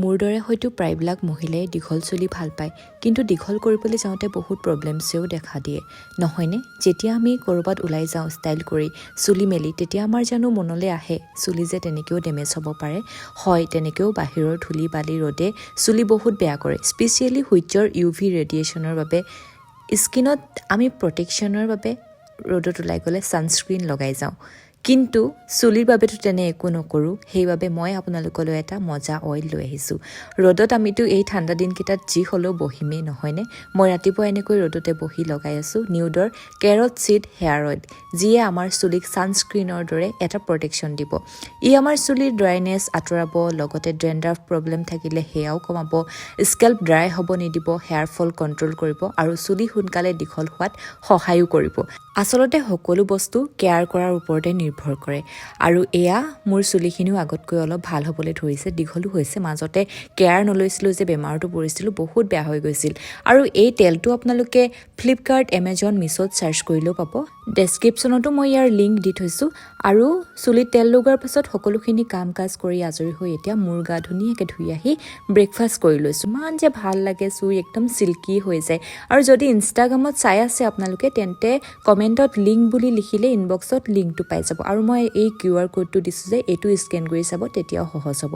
মোৰ দৰে হয়তো প্ৰায়বিলাক মহিলাই দীঘল চুলি ভাল পায়, কিন্তু দীঘল কৰিবলৈ যাওঁতে বহুত প্ৰব্লেমছেও দেখা দিয়ে নহয়নে? যেতিয়া আমি ক'ৰবাত ওলাই যাওঁ ষ্টাইল কৰি চুলি মেলি, তেতিয়া আমাৰ জানো মনলৈ আহে চুলি যে তেনেকৈও ডেমেজ হ'ব পাৰে? হয়, তেনেকৈও বাহিৰৰ ধূলি বালি ৰ'দে চুলি বহুত বেয়া কৰে, স্পেচিয়েলি সূৰ্যৰ UV ৰেডিয়েশ্যনৰ বাবে। স্কিনত আমি প্ৰটেকশ্যনৰ বাবে ৰ'দত ওলাই গ'লে ছানস্ক্ৰীন লগাই যাওঁ, কিন্তু চুলিৰ বাবেতো তেনে একো নকৰোঁ। সেইবাবে মই আপোনালোকলৈ এটা মজা অইল লৈ আহিছোঁ। ৰ'দত আমিতো এই ঠাণ্ডা দিনকেইটাত যি হ'লেও বহিমেই নহয়নে? মই ৰাতিপুৱা এনেকৈ ৰ'দতে বহি লগাই আছোঁ নিউডৰ কেৰট চিড হেয়াৰ অইল, যিয়ে আমাৰ চুলিক ছানস্ক্ৰীনৰ দৰে এটা প্ৰটেকশ্যন দিব। ই আমাৰ চুলিৰ ড্ৰাইনেছ আঁতৰাব, লগতে ড্ৰেণ্ডাৰ্ফ প্ৰব্লেম থাকিলে সেয়াও কমাব, স্কেল্প ড্ৰাই হ'ব নিদিব, হেয়াৰ ফল কণ্ট্ৰল কৰিব আৰু চুলি সোনকালে দীঘল হোৱাত সহায়ো কৰিব। আচলতে সকলো বস্তু কেয়াৰ কৰাৰ ওপৰতে নিৰ্ভৰ কৰে, আৰু এয়া মোৰ চুলিখিনিও আগতকৈ অলপ ভাল হ'বলৈ ধৰিছে, দীঘলো হৈছে। মাজতে কেয়াৰ নলৈছিলোঁ যে বেমাৰতো পৰিছিলোঁ, বহুত বেয়া হৈ গৈছিল। আৰু এই তেলটো আপোনালোকে ফ্লিপকাৰ্ট, এমেজন, মিছ'ত চাৰ্চ কৰিলেও পাব। ডেছক্ৰিপশ্যনতো মই ইয়াৰ লিংক দি থৈছোঁ। আৰু চুলিত তেল লগোৱাৰ পাছত সকলোখিনি কাম কাজ কৰি আজৰি হৈ এতিয়া মূৰ গা ধুনীয়াকৈ ধুই আহি ব্ৰেকফাষ্ট কৰি লৈছোঁ। ইমান যে ভাল লাগে, চুই একদম চিল্কি হৈ যায়। আৰু যদি ইনষ্টাগ্ৰামত চাই আছে আপোনালোকে, তেন্তে কমেণ্টত লিংক বুলি লিখিলে ইনবক্সত লিংকটো পাই যাব। আৰু মই এই QR ক'ডটো দিছোঁ যে এইটো স্কেন কৰি চাব, তেতিয়াও সহজ হ'ব।